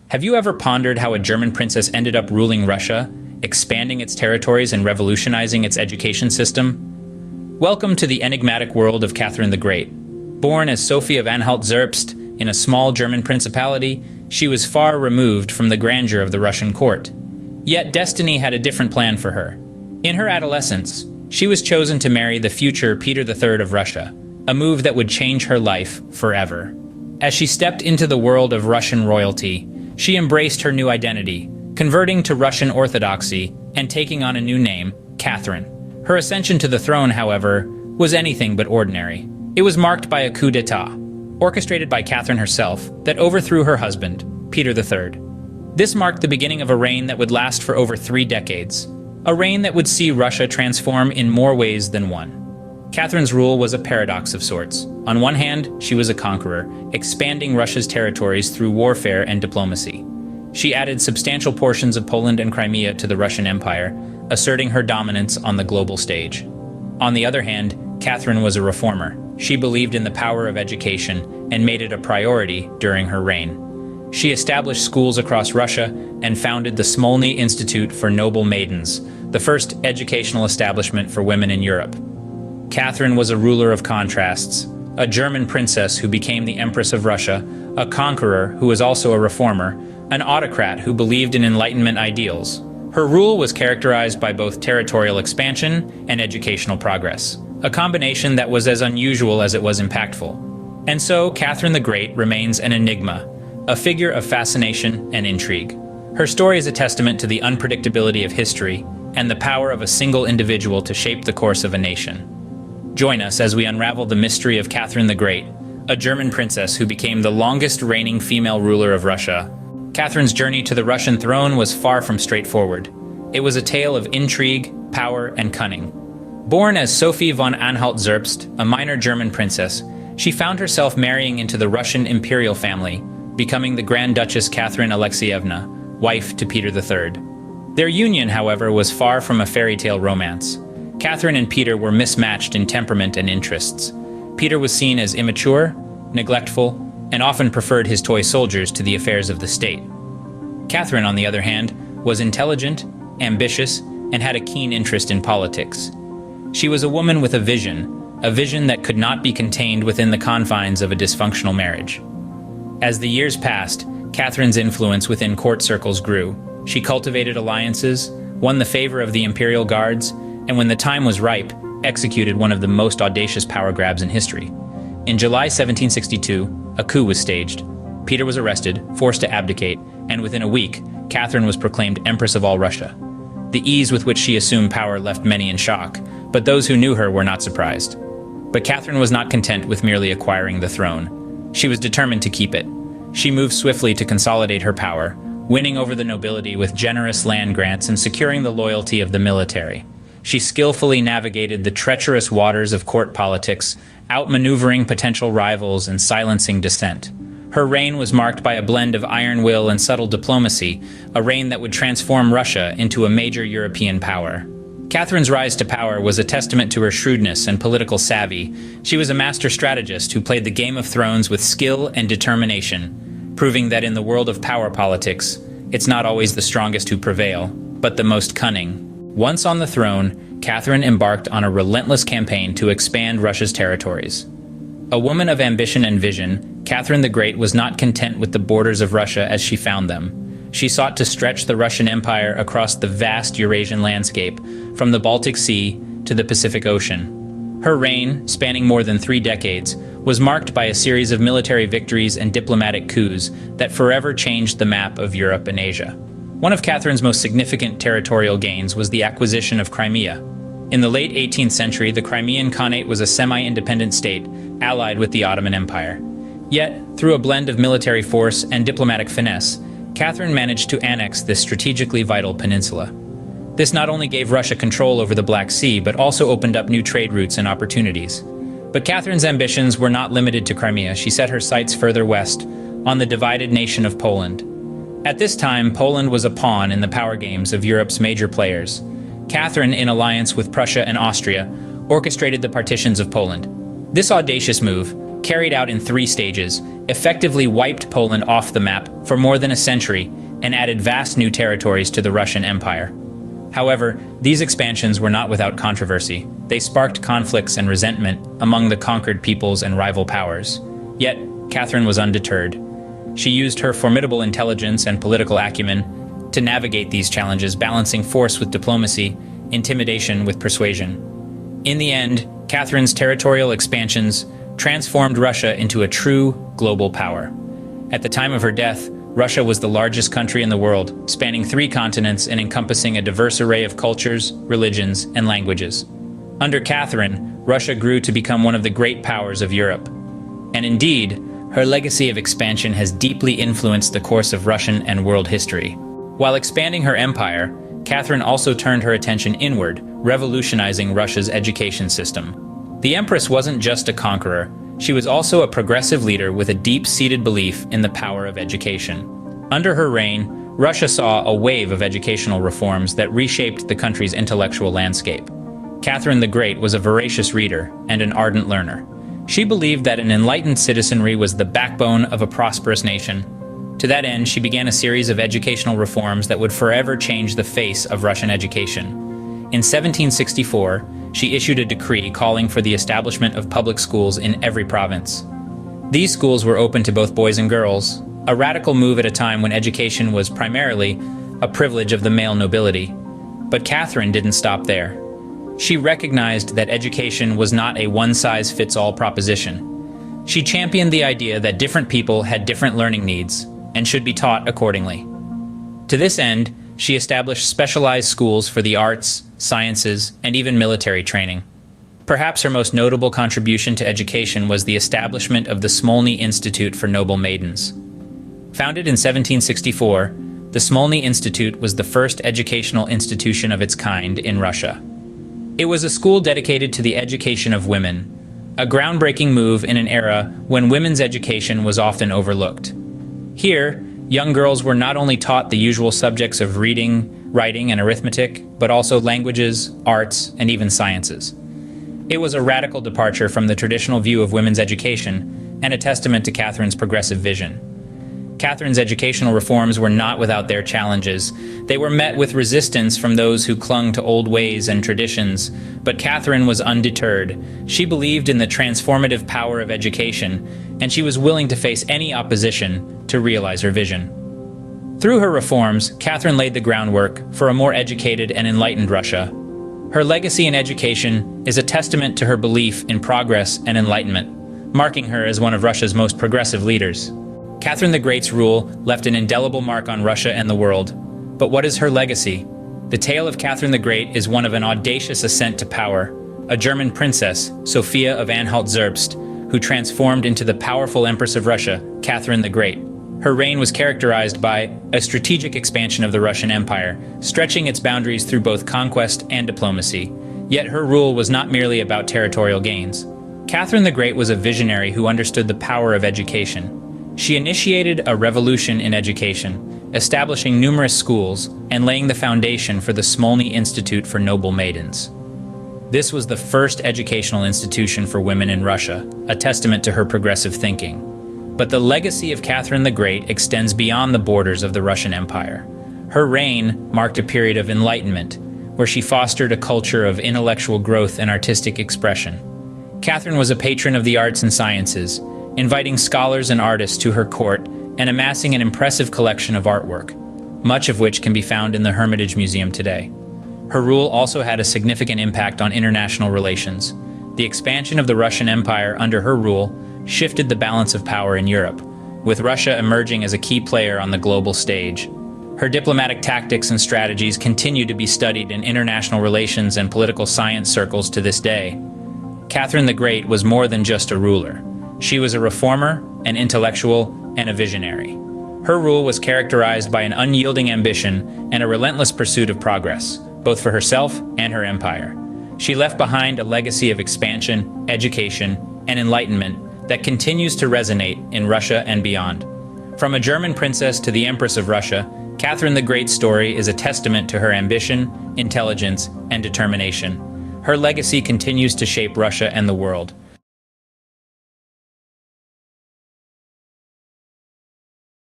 Have you ever pondered how a German princess ended up ruling Russia, expanding its territories and revolutionizing its education system? Welcome to the enigmatic world of Catherine the Great. Born as Sophie of Anhalt-Zerbst in a small German principality, she was far removed from the grandeur of the Russian court. Yet destiny had a different plan for her. In her adolescence, she was chosen to marry the future Peter III of Russia, a move that would change her life forever. As she stepped into the world of Russian royalty, she embraced her new identity, converting to Russian Orthodoxy and taking on a new name, Catherine. Her ascension to the throne, however, was anything but ordinary. It was marked by a coup d'état, orchestrated by Catherine herself, that overthrew her husband, Peter III. This marked the beginning of a reign that would last for over 3 decades, a reign that would see Russia transform in more ways than one. Catherine's rule was a paradox of sorts. On one hand, she was a conqueror, expanding Russia's territories through warfare and diplomacy. She added substantial portions of Poland and Crimea to the Russian Empire, asserting her dominance on the global stage. On the other hand, Catherine was a reformer. She believed in the power of education and made it a priority during her reign. She established schools across Russia and founded the Smolny Institute for Noble Maidens, the first educational establishment for women in Europe. Catherine was a ruler of contrasts, a German princess who became the Empress of Russia, a conqueror who was also a reformer, an autocrat who believed in Enlightenment ideals. Her rule was characterized by both territorial expansion and educational progress, a combination that was as unusual as it was impactful. And so, Catherine the Great remains an enigma, a figure of fascination and intrigue. Her story is a testament to the unpredictability of history and the power of a single individual to shape the course of a nation. Join us as we unravel the mystery of Catherine the Great, a German princess who became the longest reigning female ruler of Russia. Catherine's journey to the Russian throne was far from straightforward. It was a tale of intrigue, power, and cunning. Born as Sophie von Anhalt-Zerbst, a minor German princess, she found herself marrying into the Russian imperial family, becoming the Grand Duchess Catherine Alexeyevna, wife to Peter III. Their union, however, was far from a fairy tale romance. Catherine and Peter were mismatched in temperament and interests. Peter was seen as immature, neglectful, and often preferred his toy soldiers to the affairs of the state. Catherine, on the other hand, was intelligent, ambitious, and had a keen interest in politics. She was a woman with a vision that could not be contained within the confines of a dysfunctional marriage. As the years passed, Catherine's influence within court circles grew. She cultivated alliances, won the favor of the imperial guards, and when the time was ripe, executed one of the most audacious power grabs in history. In July 1762, a coup was staged. Peter was arrested, forced to abdicate, and within a week, Catherine was proclaimed Empress of all Russia. The ease with which she assumed power left many in shock, but those who knew her were not surprised. But Catherine was not content with merely acquiring the throne. She was determined to keep it. She moved swiftly to consolidate her power, winning over the nobility with generous land grants and securing the loyalty of the military. She skillfully navigated the treacherous waters of court politics, outmaneuvering potential rivals and silencing dissent. Her reign was marked by a blend of iron will and subtle diplomacy, a reign that would transform Russia into a major European power. Catherine's rise to power was a testament to her shrewdness and political savvy. She was a master strategist who played the Game of Thrones with skill and determination, proving that in the world of power politics, it's not always the strongest who prevail, but the most cunning. Once on the throne, Catherine embarked on a relentless campaign to expand Russia's territories. A woman of ambition and vision, Catherine the Great was not content with the borders of Russia as she found them. She sought to stretch the Russian Empire across the vast Eurasian landscape, from the Baltic Sea to the Pacific Ocean. Her reign, spanning more than 3 decades, was marked by a series of military victories and diplomatic coups that forever changed the map of Europe and Asia. One of Catherine's most significant territorial gains was the acquisition of Crimea. In the late 18th century, the Crimean Khanate was a semi-independent state, allied with the Ottoman Empire. Yet, through a blend of military force and diplomatic finesse, Catherine managed to annex this strategically vital peninsula. This not only gave Russia control over the Black Sea, but also opened up new trade routes and opportunities. But Catherine's ambitions were not limited to Crimea. She set her sights further west, on the divided nation of Poland. At this time, Poland was a pawn in the power games of Europe's major players. Catherine, in alliance with Prussia and Austria, orchestrated the partitions of Poland. This audacious move, carried out in 3 stages, effectively wiped Poland off the map for more than a century and added vast new territories to the Russian Empire. However, these expansions were not without controversy. They sparked conflicts and resentment among the conquered peoples and rival powers. Yet, Catherine was undeterred. She used her formidable intelligence and political acumen to navigate these challenges, balancing force with diplomacy, intimidation with persuasion. In the end, Catherine's territorial expansions transformed Russia into a true global power. At the time of her death, Russia was the largest country in the world, spanning 3 continents and encompassing a diverse array of cultures, religions, and languages. Under Catherine, Russia grew to become one of the great powers of Europe. And indeed, her legacy of expansion has deeply influenced the course of Russian and world history. While expanding her empire, Catherine also turned her attention inward, revolutionizing Russia's education system. The Empress wasn't just a conqueror, she was also a progressive leader with a deep-seated belief in the power of education. Under her reign, Russia saw a wave of educational reforms that reshaped the country's intellectual landscape. Catherine the Great was a voracious reader and an ardent learner. She believed that an enlightened citizenry was the backbone of a prosperous nation. To that end, she began a series of educational reforms that would forever change the face of Russian education. In 1764, she issued a decree calling for the establishment of public schools in every province. These schools were open to both boys and girls, a radical move at a time when education was primarily a privilege of the male nobility. But Catherine didn't stop there. She recognized that education was not a one-size-fits-all proposition. She championed the idea that different people had different learning needs and should be taught accordingly. To this end, she established specialized schools for the arts, sciences, and even military training. Perhaps her most notable contribution to education was the establishment of the Smolny Institute for Noble Maidens. Founded in 1764, the Smolny Institute was the first educational institution of its kind in Russia. It was a school dedicated to the education of women, a groundbreaking move in an era when women's education was often overlooked. Here, young girls were not only taught the usual subjects of reading, writing, and arithmetic, but also languages, arts, and even sciences. It was a radical departure from the traditional view of women's education and a testament to Catherine's progressive vision. Catherine's educational reforms were not without their challenges. They were met with resistance from those who clung to old ways and traditions, but Catherine was undeterred. She believed in the transformative power of education, and she was willing to face any opposition to realize her vision. Through her reforms, Catherine laid the groundwork for a more educated and enlightened Russia. Her legacy in education is a testament to her belief in progress and enlightenment, marking her as one of Russia's most progressive leaders. Catherine the Great's rule left an indelible mark on Russia and the world. But what is her legacy? The tale of Catherine the Great is one of an audacious ascent to power, a German princess, Sophia of Anhalt-Zerbst, who transformed into the powerful Empress of Russia, Catherine the Great. Her reign was characterized by a strategic expansion of the Russian Empire, stretching its boundaries through both conquest and diplomacy. Yet her rule was not merely about territorial gains. Catherine the Great was a visionary who understood the power of education. She initiated a revolution in education, establishing numerous schools and laying the foundation for the Smolny Institute for Noble Maidens. This was the first educational institution for women in Russia, a testament to her progressive thinking. But the legacy of Catherine the Great extends beyond the borders of the Russian Empire. Her reign marked a period of enlightenment, where she fostered a culture of intellectual growth and artistic expression. Catherine was a patron of the arts and sciences, inviting scholars and artists to her court and amassing an impressive collection of artwork, much of which can be found in the Hermitage Museum today. Her rule also had a significant impact on international relations. The expansion of the Russian Empire under her rule shifted the balance of power in Europe, with Russia emerging as a key player on the global stage. Her diplomatic tactics and strategies continue to be studied in international relations and political science circles to this day. Catherine the Great was more than just a ruler. She was a reformer, an intellectual, and a visionary. Her rule was characterized by an unyielding ambition and a relentless pursuit of progress, both for herself and her empire. She left behind a legacy of expansion, education, and enlightenment that continues to resonate in Russia and beyond. From a German princess to the Empress of Russia, Catherine the Great's story is a testament to her ambition, intelligence, and determination. Her legacy continues to shape Russia and the world,